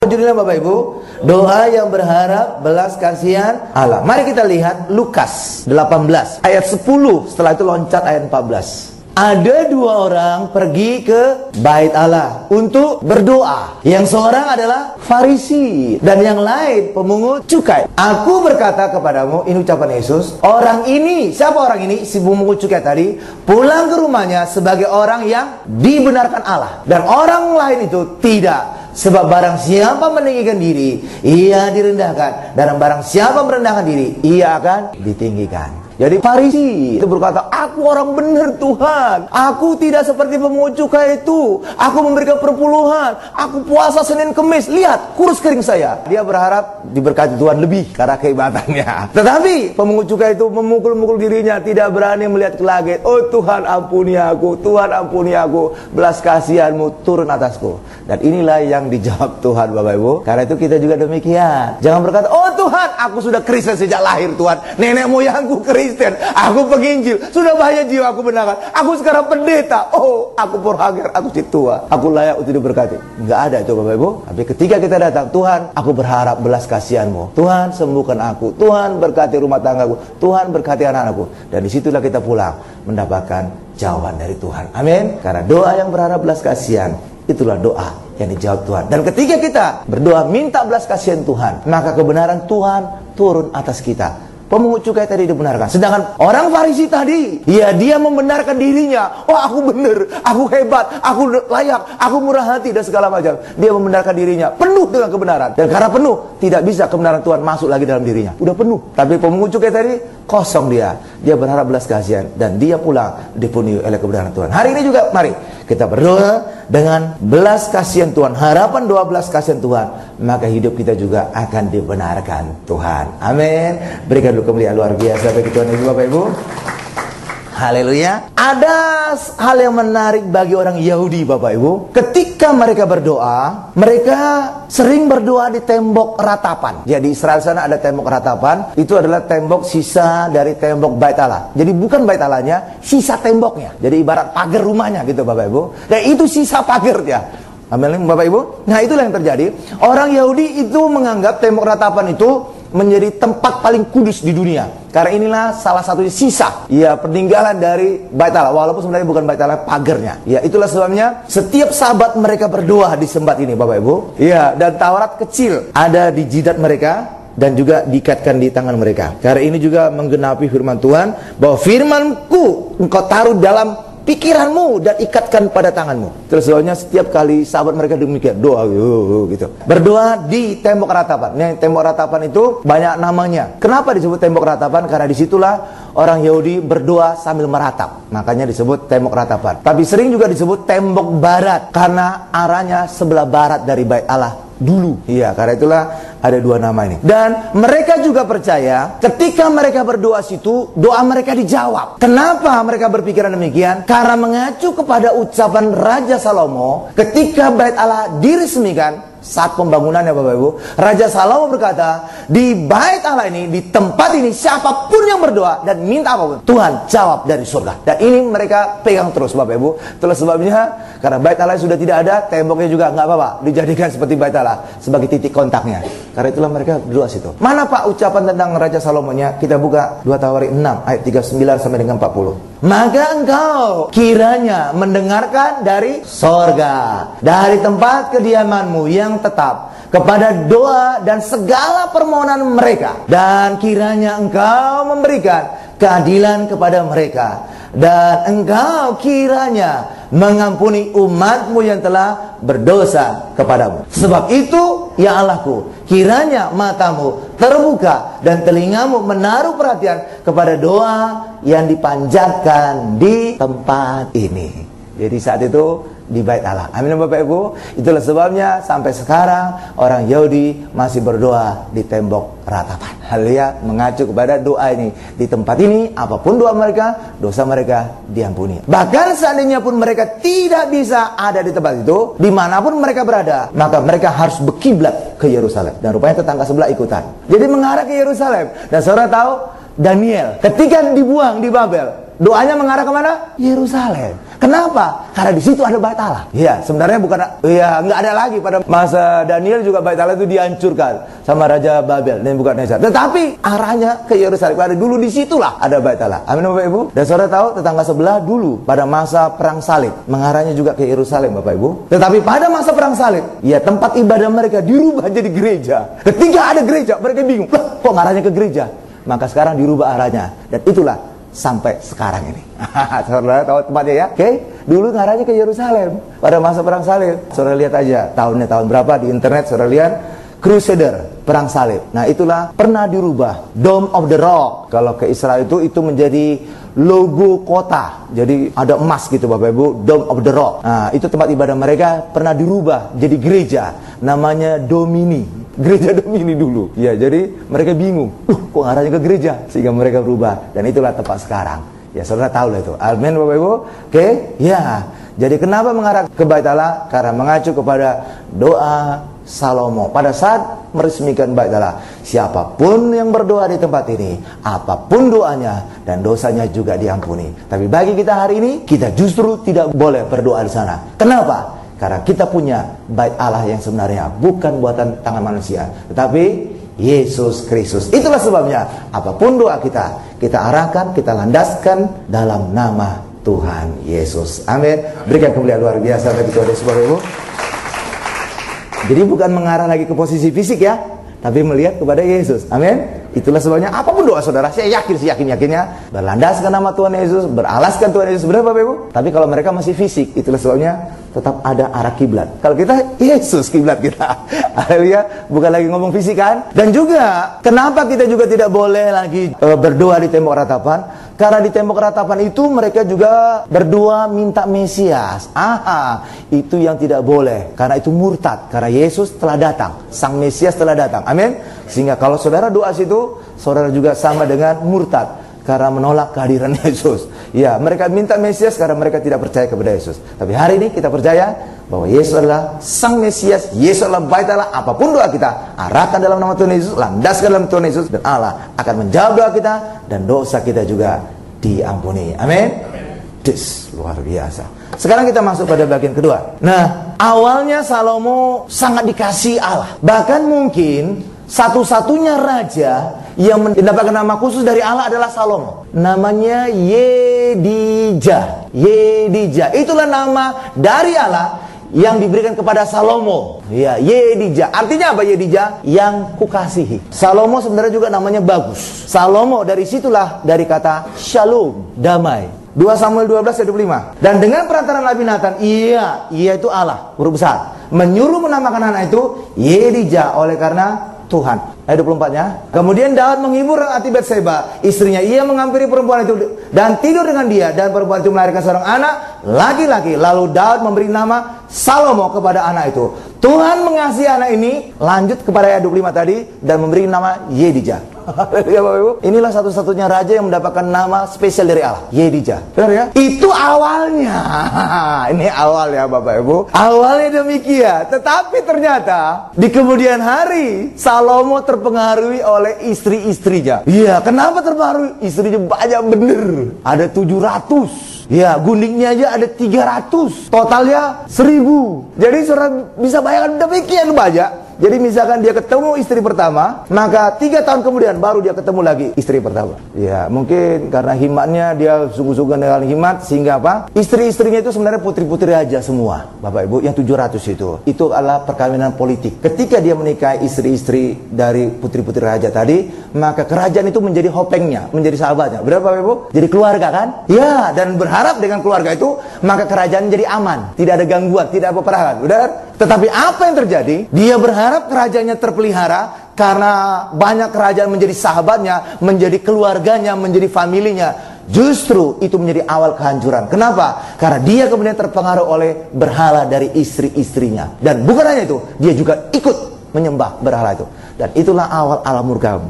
judulnya Bapak Ibu? Doa yang berharap belas kasihan Allah. Mari kita lihat Lukas 18 ayat 10. Setelah itu loncat ayat 14. Ada dua orang pergi ke bait Allah untuk berdoa. Yang seorang adalah Farisi dan yang lain pemungut cukai. Aku berkata kepadamu, ini ucapan Yesus, orang ini, siapa orang ini? Si pemungut cukai tadi pulang ke rumahnya sebagai orang yang dibenarkan Allah, dan orang lain itu tidak. Sebab barang siapa meninggikan diri, ia direndahkan, dan barang siapa merendahkan diri, ia akan ditinggikan. Jadi Farisi itu berkata, aku orang benar Tuhan, aku tidak seperti pemungut cukai itu, aku memberikan perpuluhan, aku puasa Senin Kemis, lihat kurus kering saya. Dia berharap diberkati Tuhan lebih karena keheibatannya. Tetapi pemungut cukai itu memukul-mukul dirinya, tidak berani melihat ke langit. Oh Tuhan ampuni aku, Tuhan ampuni aku, belas kasihan-Mu turun atasku. Dan inilah yang dijawab Tuhan Bapak Ibu. Karena itu kita juga demikian. Jangan berkata, oh Tuhan, aku sudah Kristen sejak lahir Tuhan, nenek moyangku Kristen, aku penginjil, sudah banyak jiwa aku benarkan, aku sekarang pendeta, oh aku purhanger, aku si tua, aku layak untuk diberkati. Enggak ada itu Bapak Ibu. Tapi ketika kita datang, Tuhan aku berharap belas kasihan-Mu, Tuhan sembuhkan aku, Tuhan berkati rumah tanggaku, Tuhan berkati anak-anakku. Dan disitulah kita pulang mendapatkan jawaban dari Tuhan. Amin. Karena doa yang berharap belas kasihan, itulah doa yang dijawab Tuhan. Dan ketika kita berdoa minta belas kasihan Tuhan, maka kebenaran Tuhan turun atas kita. Pemungut cukai tadi dibenarkan. Sedangkan orang Farisi tadi, ya dia membenarkan dirinya. Oh aku benar, aku hebat, aku layak, aku murah hati dan segala macam. Dia membenarkan dirinya penuh dengan kebenaran. Dan karena penuh, tidak bisa kebenaran Tuhan masuk lagi dalam dirinya. Udah penuh. Tapi pemungut cukai tadi kosong dia. Dia berharap belas kasihan dan dia pulang dipenuhi oleh kebenaran Tuhan. Hari ini juga mari kita berdoa dengan belas kasihan Tuhan, harapan doa belas kasihan Tuhan, maka hidup kita juga akan dibenarkan Tuhan. Amin. Berikan dulu kemuliaan luar biasa bagi Tuhan Ibu Bapak Ibu. Haleluya. Ada hal yang menarik bagi orang Yahudi Bapak Ibu. Ketika mereka berdoa, mereka sering berdoa di tembok ratapan. Jadi Israel sana ada tembok ratapan. Itu adalah tembok sisa dari tembok bait Allah. Jadi bukan bait Allahnya, sisa temboknya. Jadi ibarat pagar rumahnya gitu Bapak Ibu. Dan itu sisa pagarnya. Amin Bapak Ibu. Nah itulah yang terjadi. Orang Yahudi itu menganggap tembok ratapan itu menjadi tempat paling kudus di dunia. Karena inilah salah satu sisa, ya peninggalan dari bait Allah. Walaupun sebenarnya bukan bait Allah, pagernya. Ya itulah sebabnya setiap sahabat mereka berdoa di sembat ini Bapak Ibu. Ya, dan Taurat kecil ada di jidat mereka dan juga diikatkan di tangan mereka. Karena ini juga menggenapi firman Tuhan, bahwa firman-Ku engkau taruh dalam pikiranmu dan ikatkan pada tanganmu. Terus sebabnya setiap kali sahabat mereka demikian doa gitu. Berdoa di tembok ratapan. Nah, tembok ratapan itu banyak namanya. Kenapa disebut tembok ratapan? Karena disitulah orang Yahudi berdoa sambil meratap. Makanya disebut tembok ratapan. Tapi sering juga disebut tembok barat karena arahnya sebelah barat dari bait Allah dulu. Iya, karena itulah ada dua nama ini. Dan mereka juga percaya ketika mereka berdoa situ, doa mereka dijawab. Kenapa mereka berpikiran demikian? Karena mengacu kepada ucapan Raja Salomo ketika bait Allah diresmikan saat pembangunannya Bapak Ibu. Raja Salomo berkata, di bait Allah ini, di tempat ini, siapapun yang berdoa dan minta apapun, Tuhan jawab dari surga. Dan ini mereka pegang terus Bapak Ibu. Itulah sebabnya, karena bait Allah sudah tidak ada, temboknya juga nggak apa-apa, dijadikan seperti bait Allah sebagai titik kontaknya. Karena itulah mereka berdoa situ. Mana Pak ucapan tentang Raja Salomonya? Kita buka 2 Tawarik 6 ayat 39 sampai dengan 40. Maka engkau kiranya mendengarkan dari sorga, dari tempat kediamanmu yang tetap, kepada doa dan segala permohonan mereka, dan kiranya engkau memberikan keadilan kepada mereka, dan engkau kiranya mengampuni umatmu yang telah berdosa kepadamu. Sebab itu ya Allahku, kiranya matamu terbuka dan telingamu menaruh perhatian kepada doa yang dipanjatkan di tempat ini. Jadi saat itu di bait Allah. Amin Bapak Ibu. Itulah sebabnya sampai sekarang orang Yahudi masih berdoa di tembok ratapan. Haleluya, mengacu kepada doa ini. Di tempat ini, apapun doa mereka, dosa mereka diampuni. Bahkan seandainya pun mereka tidak bisa ada di tempat itu, dimanapun mereka berada, maka mereka harus berkiblat ke Yerusalem. Dan rupanya tetangga sebelah ikutan. Jadi mengarah ke Yerusalem. Dan saudara tahu, Daniel ketika dibuang di Babel, Doanya mengarah kemana? Yerusalem. Kenapa? Karena di situ ada Bait Allah. Iya, sebenarnya bukan, ya nggak ada lagi pada masa Daniel juga Bait Allah itu dihancurkan sama Raja Babel dan Nebukadnezar. Tetapi arahnya ke Yerusalem. Karena dulu di situlah ada Bait Allah. Amin Bapak Ibu. Dan saudara tahu tetangga sebelah dulu pada masa perang salib mengarahnya juga ke Yerusalem Bapak Ibu. Tetapi pada masa perang salib, ya tempat ibadah mereka dirubah jadi gereja. Ketika ada gereja, mereka bingung, loh, kok ngarahnya ke gereja? Maka sekarang dirubah arahnya. Dan itulah sampai sekarang ini. Saudara tahu tempatnya ya? Oke, dulu ngarahnya ke Yerusalem pada masa perang salib. Saudara lihat aja tahunnya tahun berapa di internet, saudara lihat Crusader, perang salib. Nah, itulah pernah dirubah. Dome of the Rock. Kalau ke Israel itu menjadi logo kota. Jadi ada emas gitu Bapak Ibu, Dome of the Rock. Nah, itu tempat ibadah mereka pernah dirubah jadi gereja. Namanya Domini. Gereja Domini dulu. Ya, jadi mereka bingung. Kok arahnya ke gereja? Sehingga mereka berubah. Dan itulah tempat sekarang. Ya, saudara tahu lah itu. Amin Bapak Ibu. Oke? Ya. Jadi kenapa mengarah ke Bait Allah? Karena mengacu kepada doa Salomo pada saat meresmikan Bait Allah. Siapapun yang berdoa di tempat ini, apapun doanya dan dosanya juga diampuni. Tapi bagi kita hari ini, kita justru tidak boleh berdoa di sana. Kenapa? Karena kita punya Bait Allah yang sebenarnya bukan buatan tangan manusia, tetapi Yesus Kristus. Itulah sebabnya apapun doa kita, kita arahkan, kita landaskan dalam nama Tuhan Yesus. Amin. Berikan kemuliaan luar biasa bagi Tuhan Yesus Bapak Ibu. Jadi bukan mengarah lagi ke posisi fisik ya, tapi melihat kepada Yesus. Amin. Itulah sebabnya apapun doa saudara, saya yakin-yakinnya berlandaskan nama Tuhan Yesus, beralaskan Tuhan Yesus. Benar Bapak Ibu? Tapi kalau mereka masih fisik, itulah sebabnya tetap ada arah kiblat. Kalau kita Yesus kiblat kita. Haleluya, bukan lagi ngomong fisik kan? Dan juga kenapa kita juga tidak boleh lagi berdoa di tembok ratapan? Karena di tembok ratapan itu mereka juga berdoa minta Mesias. Itu yang tidak boleh. Karena itu murtad. Karena Yesus telah datang. Sang Mesias telah datang. Amin. Sehingga kalau saudara doa situ, saudara juga sama dengan murtad. Karena menolak kehadiran Yesus. Ya, mereka minta Mesias karena mereka tidak percaya kepada Yesus. Tapi hari ini kita percaya bahwa Yesus adalah Sang Mesias, Yesus adalah Bait Allah. Apapun doa kita, arahkan dalam nama Tuhan Yesus, landaskan dalam Tuhan Yesus, dan Allah akan menjawab doa kita dan dosa kita juga diampuni. Amin. Luar biasa. Sekarang kita masuk pada bagian kedua. Nah, awalnya Salomo sangat dikasihi Allah. Bahkan mungkin satu-satunya raja yang mendapatkan nama khusus dari Allah adalah Salomo. Namanya Yedijah. Yedijah. Itulah nama dari Allah yang diberikan kepada Salomo. Ya, Yedijah. Artinya apa Yedijah? Yang kukasihi. Salomo sebenarnya juga namanya bagus. Salomo dari situlah dari kata shalom, damai. 2 Samuel 12 ayat 25. Dan dengan perantaraan Nabi Nathan, ia itu Allah, huruf besar, menyuruh menamakan anak itu Yedijah oleh karena Tuhan. Ayat 24-nya. Kemudian Daud menghibur hati Batseba, istrinya. Ia menghampiri perempuan itu dan tidur dengan dia, dan perempuan itu melahirkan seorang anak laki-laki. Lalu Daud memberi nama Salomo kepada anak itu. Tuhan mengasihi anak ini, lanjut kepada ayat 25 tadi, dan memberi nama Yedijah. Ya, Bapak Ibu. Inilah satu-satunya raja yang mendapatkan nama spesial dari Allah, Yedijah. Benar ya? Itu awalnya. Ini awal ya Bapak Ibu. Awalnya demikian. Tetapi ternyata di kemudian hari Salomo terpengaruhi oleh istri-istrinya. Iya, kenapa terpengaruhi? Istrinya banyak bener. Ada 700. Ya, gundiknya aja ada 300. Totalnya 1000. Jadi saudara bisa bayangkan demikian banyak. Jadi misalkan dia ketemu istri pertama, maka 3 tahun kemudian baru dia ketemu lagi istri pertama. Ya, mungkin karena himatnya dia sungguh-sungguh dengan himat, sehingga apa? Istri-istrinya itu sebenarnya putri-putri raja semua, Bapak Ibu, yang 700 itu. Itu adalah perkawinan politik. Ketika dia menikahi istri-istri dari putri-putri raja tadi, maka kerajaan itu menjadi hopengnya, menjadi sahabatnya. Benar Bapak Ibu? Jadi keluarga kan? Ya, dan berharap dengan keluarga itu, maka kerajaan jadi aman. Tidak ada gangguan, tidak ada peperangan. Benar? Tetapi apa yang terjadi? Dia berharap kerajaannya terpelihara karena banyak kerajaan menjadi sahabatnya, menjadi keluarganya, menjadi familinya. Justru itu menjadi awal kehancuran. Kenapa? Karena dia kemudian terpengaruh oleh berhala dari istri-istrinya. Dan bukan hanya itu, dia juga ikut menyembah berhala itu. Dan itulah awal Allah murka.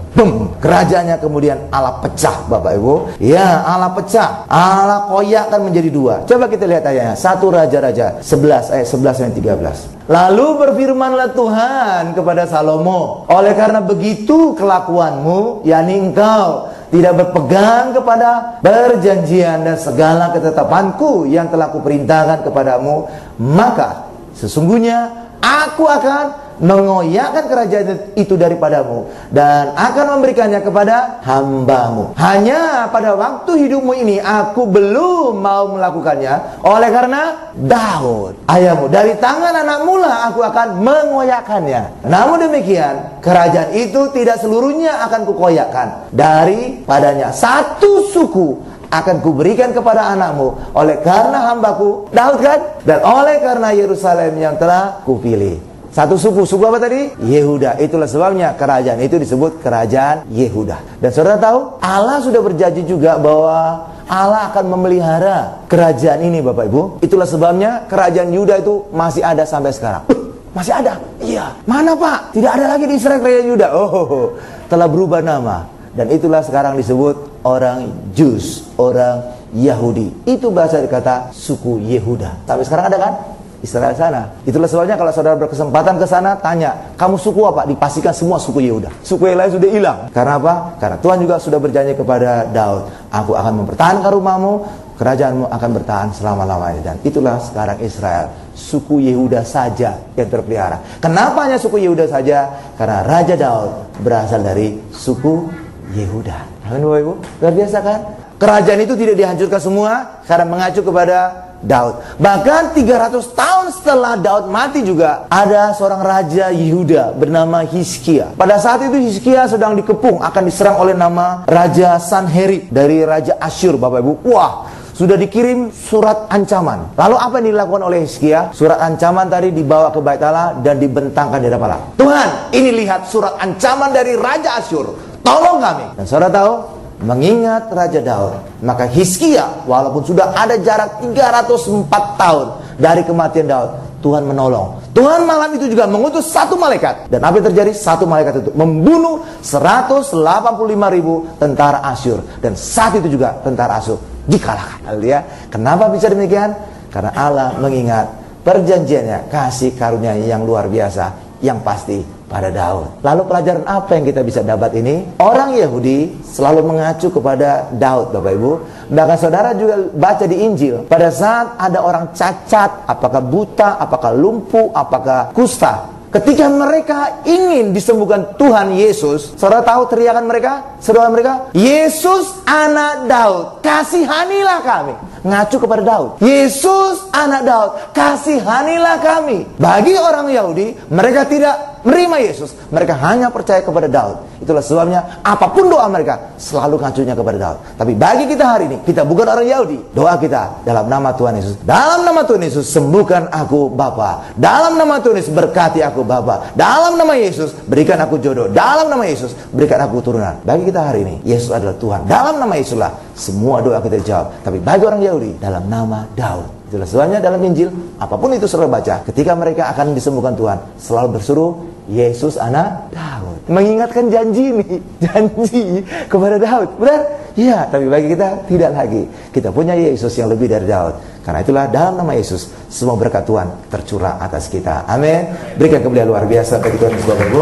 Kerajaannya kemudian Allah pecah, Bapak Ibu. Ya, Allah pecah. Allah koyakkan menjadi 2. Coba kita lihat ayatnya. 1 Raja-Raja 11 ayat 11 dan 13. Lalu berfirmanlah Tuhan kepada Salomo, oleh karena begitu kelakuanmu, yakni engkau tidak berpegang kepada perjanjian dan segala ketetapanku yang telah kuperintahkan kepadamu, maka sesungguhnya aku akan mengoyakkan kerajaan itu daripadamu dan akan memberikannya kepada hambamu. Hanya pada waktu hidupmu ini aku belum mau melakukannya, oleh karena Daud ayahmu dari tangan anakmu lah aku akan mengoyakkannya. Namun demikian, kerajaan itu tidak seluruhnya akan kukoyakkan. Daripadanya satu suku akan kuberikan kepada anakmu, oleh karena hambaku Daud kan, dan oleh karena Yerusalem yang telah kupilih. Satu suku apa tadi? Yehuda. Itulah sebabnya kerajaan itu disebut kerajaan Yehuda. Dan saudara tahu, Allah sudah berjanji juga bahwa Allah akan memelihara kerajaan ini, Bapak Ibu. Itulah sebabnya kerajaan Yuda itu masih ada sampai sekarang. Masih ada? Iya. Mana Pak? Tidak ada lagi di Israel kerajaan Yuda. Oh, telah berubah nama. Dan itulah sekarang disebut orang Jus, orang Yahudi. Itu bahasa kata suku Yehuda. Sampai sekarang ada kan? Israel sana. Itulah sebabnya kalau saudara berkesempatan ke sana, tanya, kamu suku apa? Dipastikan semua suku Yehuda. Suku yang lain sudah hilang. Karena apa? Karena Tuhan juga sudah berjanji kepada Daud, aku akan mempertahankan rumahmu, kerajaanmu akan bertahan selama-lamanya. Dan itulah sekarang Israel, suku Yehuda saja yang terpelihara. Kenapa hanya suku Yehuda saja? Karena Raja Daud berasal dari suku Yehuda. Amin, Bapak Ibu? Luar biasa kan? Kerajaan itu tidak dihancurkan semua karena mengacu kepada Daud. Bahkan 300 tahun setelah Daud mati juga ada seorang raja Yehuda bernama Hizkia. Pada saat itu Hizkia sedang dikepung, akan diserang oleh nama Raja Sanherib dari Raja Asyur, Bapak Ibu. Wah, sudah dikirim surat ancaman. Lalu apa yang dilakukan oleh Hizkia? Surat ancaman tadi dibawa ke Bait Allah dan dibentangkan di hadapan Allah. Tuhan, ini lihat surat ancaman dari Raja Asyur. Tolong kami. Dan saudara tahu, mengingat Raja Daud, maka Hizkia walaupun sudah ada jarak 304 tahun dari kematian Daud, Tuhan menolong. Tuhan malam itu juga mengutus satu malaikat. Dan apa yang terjadi? Satu malaikat itu membunuh 185.000 tentara Asyur. Dan saat itu juga tentara Asyur dikalahkan. Haleluya. Kenapa bisa demikian? Karena Allah mengingat perjanjiannya, kasih karunia yang luar biasa yang pasti pada Daud. Lalu pelajaran apa yang kita bisa dapat ini? Orang Yahudi selalu mengacu kepada Daud, Bapak Ibu. Bahkan saudara juga baca di Injil, pada saat ada orang cacat, apakah buta, apakah lumpuh, apakah kusta, ketika mereka ingin disembuhkan Tuhan Yesus, saudara tahu teriakan mereka? Seruan mereka, Yesus anak Daud, kasihanilah kami. Ngacu kepada Daud. Yesus anak Daud, kasihanilah kami. Bagi orang Yahudi, mereka tidak menerima Yesus, mereka hanya percaya kepada Daud. Itulah sebabnya apapun doa mereka selalu ngacunya kepada Daud. Tapi bagi kita hari ini, kita bukan orang Yahudi, doa kita dalam nama Tuhan Yesus. Dalam nama Tuhan Yesus sembuhkan aku Bapa. Dalam nama Tuhan Yesus berkati aku Bapa. Dalam nama Yesus berikan aku jodoh. Dalam nama Yesus berikan aku turunan. Bagi kita hari ini, Yesus adalah Tuhan. Dalam nama Yesuslah semua doa kita dijawab. Tapi bagi orang Yahudi, dalam nama Daud. Itulah sebabnya dalam Injil, apapun itu saudara baca, ketika mereka akan disembuhkan Tuhan, selalu berseru, Yesus anak Daud. Mengingatkan janji ini, janji kepada Daud. Benar? Ya, tapi bagi kita tidak lagi. Kita punya Yesus yang lebih dari Daud. Karena itulah dalam nama Yesus, semua berkat Tuhan tercurah atas kita. Amin. Berikan kemuliaan luar biasa bagi Tuhan Yesus, Bapak Ibu.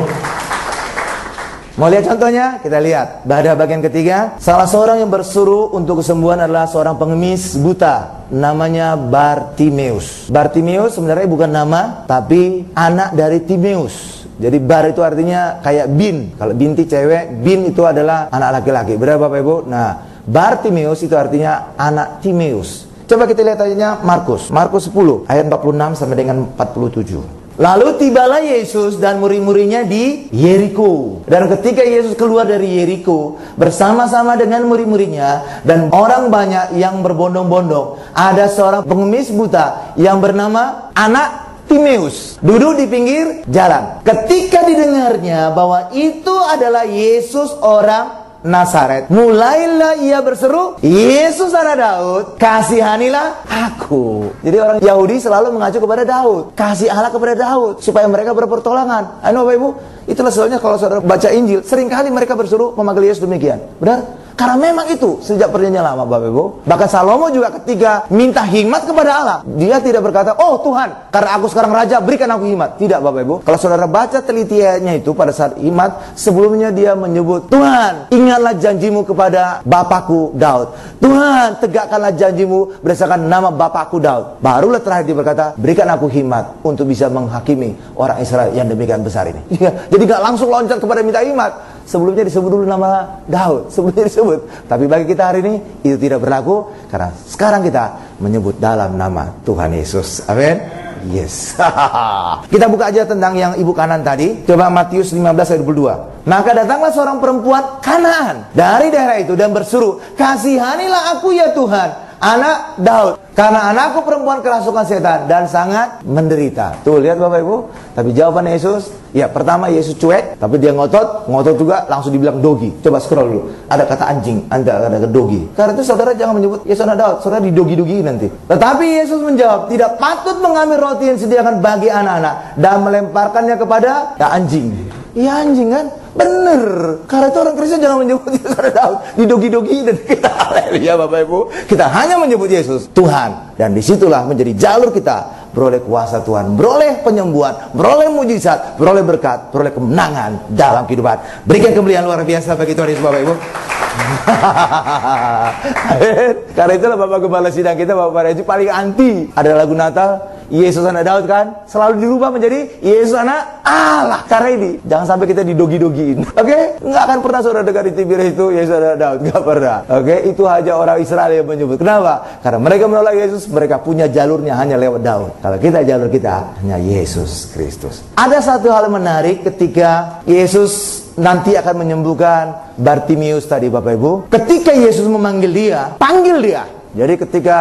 Mau lihat contohnya? Kita lihat pada bagian ketiga. Salah seorang yang berseru untuk kesembuhan adalah seorang pengemis buta, namanya Bartimeus. Bartimeus sebenarnya bukan nama, tapi anak dari Timeus. Jadi Bar itu artinya kayak bin. Kalau binti cewek, bin itu adalah anak laki-laki. Benar Bapak Ibu? Nah, Bartimeus itu artinya anak Timeus. Coba kita lihat ayatnya Markus 10 ayat 46 sampai dengan 47. Lalu tibalah Yesus dan murid-muridnya di Yeriko. Dan ketika Yesus keluar dari Yeriko bersama-sama dengan murid-muridnya dan orang banyak yang berbondong-bondong, ada seorang pengemis buta yang bernama anak Timeus duduk di pinggir jalan. Ketika didengarnya bahwa itu adalah Yesus orang Nazaret, mulailah ia berseru, Yesus anak Daud, kasihanilah aku. Jadi orang Yahudi selalu mengacu kepada Daud, kasih Allah kepada Daud, supaya mereka berpertolongan. Ayo Bapak Ibu, itulah sebabnya kalau saudara baca Injil, seringkali mereka berseru memanggil Yesus demikian. Benar? Karena memang itu sejak perjanjian lama, Bapak Ibu. Bahkan Salomo juga ketika minta hikmat kepada Allah, dia tidak berkata, oh Tuhan, karena aku sekarang raja, berikan aku hikmat. Tidak, Bapak Ibu. Kalau saudara baca telitiannya itu pada saat hikmat, sebelumnya dia menyebut, Tuhan, ingatlah janjimu kepada Bapakku Daud. Tuhan, tegakkanlah janjimu berdasarkan nama Bapakku Daud. Barulah terakhir dia berkata, berikan aku hikmat untuk bisa menghakimi orang Israel yang demikian besar ini. Jadi gak langsung loncat kepada minta hikmat. Sebelumnya disebut dulu nama Daud, sebelumnya disebut. Tapi bagi kita hari ini itu tidak berlaku, karena sekarang kita menyebut dalam nama Tuhan Yesus. Amin. Yes. Kita buka aja tentang yang ibu kanan tadi. Coba Matius 15 ayat 22. Maka datanglah seorang perempuan Kanaan dari daerah itu dan berseru, kasihanilah aku ya Tuhan, anak Daud, karena anakku perempuan kerasukan setan dan sangat menderita. Tuh lihat Bapak Ibu. Tapi jawaban Yesus, ya pertama Yesus cuek, tapi dia ngotot juga langsung dibilang dogi. Coba scroll dulu. Ada kata anjing, ada kata dogi. Karena itu saudara jangan menyebut Yesus anak Daud, saudara didogi-dogi nanti. Tetapi Yesus menjawab, tidak patut mengambil roti yang disediakan bagi anak-anak dan melemparkannya kepada anjing. Iya anjing kan? Bener. Karena itu orang Kristen jangan menyebut Yesus anak Daud, didogi-dogi dan kita haleluya Bapak Ibu. Kita hanya menyebut Yesus Tuhan, dan disitulah menjadi jalur kita beroleh kuasa Tuhan, beroleh penyembuhan, beroleh mujizat, beroleh berkat, beroleh kemenangan dalam kehidupan. Berikan kemuliaan luar biasa bagi Tuhan Yesus Bapak Ibu. Karena itulah Bapak Gembala sidang kita, Bapak Reji paling anti ada lagu Natal Yesus anak Daud kan, selalu dirubah menjadi Yesus anak Allah. Karena ini jangan sampai kita didogi-dogiin. Oke? Nggak akan pernah saudara dengar di TV itu Yesus anak Daud, nggak pernah. Oke? Itu hanya orang Israel yang menyebut. Kenapa? Karena mereka menolak Yesus, mereka punya jalurnya hanya lewat Daud. Kalau kita, jalur kita hanya Yesus Kristus. Ada satu hal menarik ketika Yesus nanti akan menyembuhkan Bartimius tadi Bapak Ibu. Ketika Yesus memanggil dia, panggil dia. Jadi ketika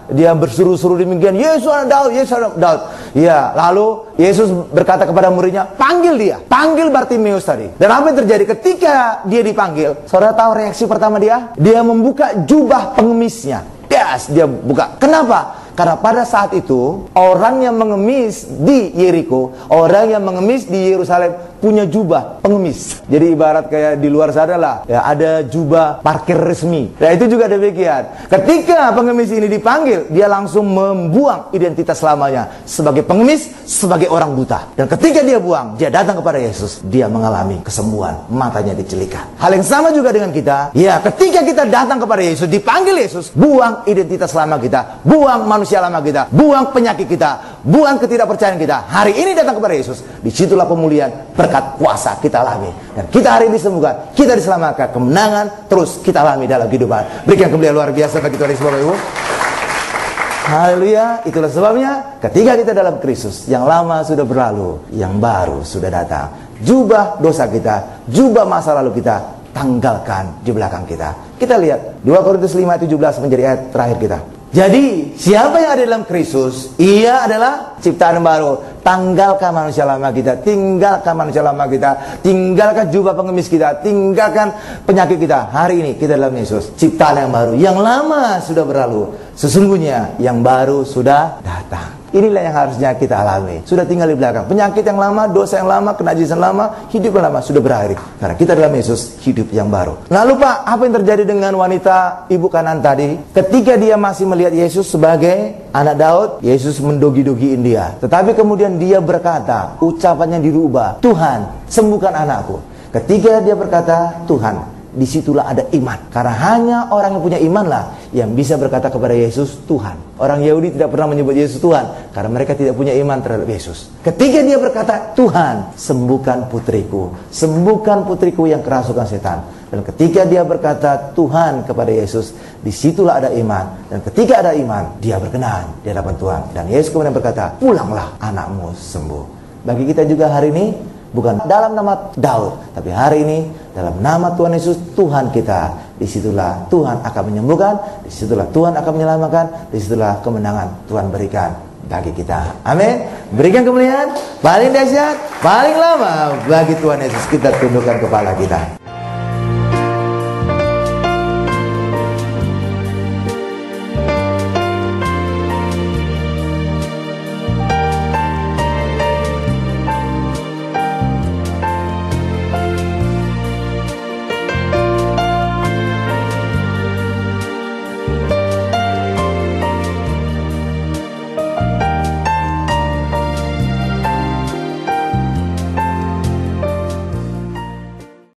dia berseru-seru demikian, Yesus anak Daud, Yesus anak Daud. Ya, lalu Yesus berkata kepada muridnya, panggil dia, panggil Bartimius tadi. Dan apa yang terjadi ketika dia dipanggil? Saudara tahu reaksi pertama dia? Dia membuka jubah pengemisnya. Yes, dia buka. Kenapa? Karena pada saat itu orang yang mengemis di Yeriko, orang yang mengemis di Yerusalem punya jubah pengemis. Jadi ibarat kayak di luar sana lah, ya ada jubah parkir resmi. Nah itu juga demikian. Ketika pengemis ini dipanggil, dia langsung membuang identitas lamanya sebagai pengemis, sebagai orang buta. Dan ketika dia buang, dia datang kepada Yesus, dia mengalami kesembuhan, matanya dicelikan. Hal yang sama juga dengan kita. Ya, ketika kita datang kepada Yesus, dipanggil Yesus, buang identitas lama kita, buang manusia lama kita, buang penyakit kita, buang ketidakpercayaan kita. Hari ini datang kepada Yesus, disitulah pemulihan, berkat kuasa kita alami. Dan kita hari ini disembuhkan, kita diselamatkan, kemenangan terus kita alami dalam kehidupan. Berikan kemuliaan luar biasa bagi Tuhan Yesus Bapak Ibu. Haleluya. Itulah sebabnya ketika kita dalam Kristus, yang lama sudah berlalu, yang baru sudah datang. Jubah dosa kita, jubah masa lalu kita, tanggalkan di belakang kita. Kita lihat 2 Korintus 5:17 menjadi ayat terakhir kita. Jadi siapa yang ada dalam Kristus, ia adalah ciptaan baru. Tanggalkan manusia lama kita, tinggalkan manusia lama kita, tinggalkan jubah pengemis kita, tinggalkan penyakit kita. Hari ini kita dalam Yesus, ciptaan yang baru. Yang lama sudah berlalu, sesungguhnya yang baru sudah datang. Inilah yang harusnya kita alami. Sudah tinggal di belakang. Penyakit yang lama, dosa yang lama, kenajisan lama, hidup yang lama sudah berakhir. Karena kita dalam Yesus, hidup yang baru. Lalu Pak, apa yang terjadi dengan wanita ibu kanan tadi? Ketika dia masih melihat Yesus sebagai anak Daud, Yesus mendogi-dogiin dia. Tetapi kemudian dia berkata, ucapannya dirubah, Tuhan, sembuhkan anakku. Ketika dia berkata, Tuhan, disitulah ada iman. Karena hanya orang yang punya iman lah yang bisa berkata kepada Yesus Tuhan. Orang Yahudi tidak pernah menyebut Yesus Tuhan karena mereka tidak punya iman terhadap Yesus. Ketika dia berkata, Tuhan, sembuhkan putriku, sembuhkan putriku yang kerasukan setan. Dan ketika dia berkata Tuhan kepada Yesus, disitulah ada iman. Dan ketika ada iman, dia berkenan di hadapan Tuhan. Dan Yesus kemudian berkata, pulanglah, anakmu sembuh. Bagi kita juga hari ini, bukan dalam nama Daud, tapi hari ini dalam nama Tuhan Yesus, Tuhan kita. Disitulah Tuhan akan menyembuhkan, disitulah Tuhan akan menyelamatkan, disitulah kemenangan Tuhan berikan bagi kita. Amin. Berikan kemuliaan paling dahsyat, paling lama bagi Tuhan Yesus. Kita tundukkan kepala kita.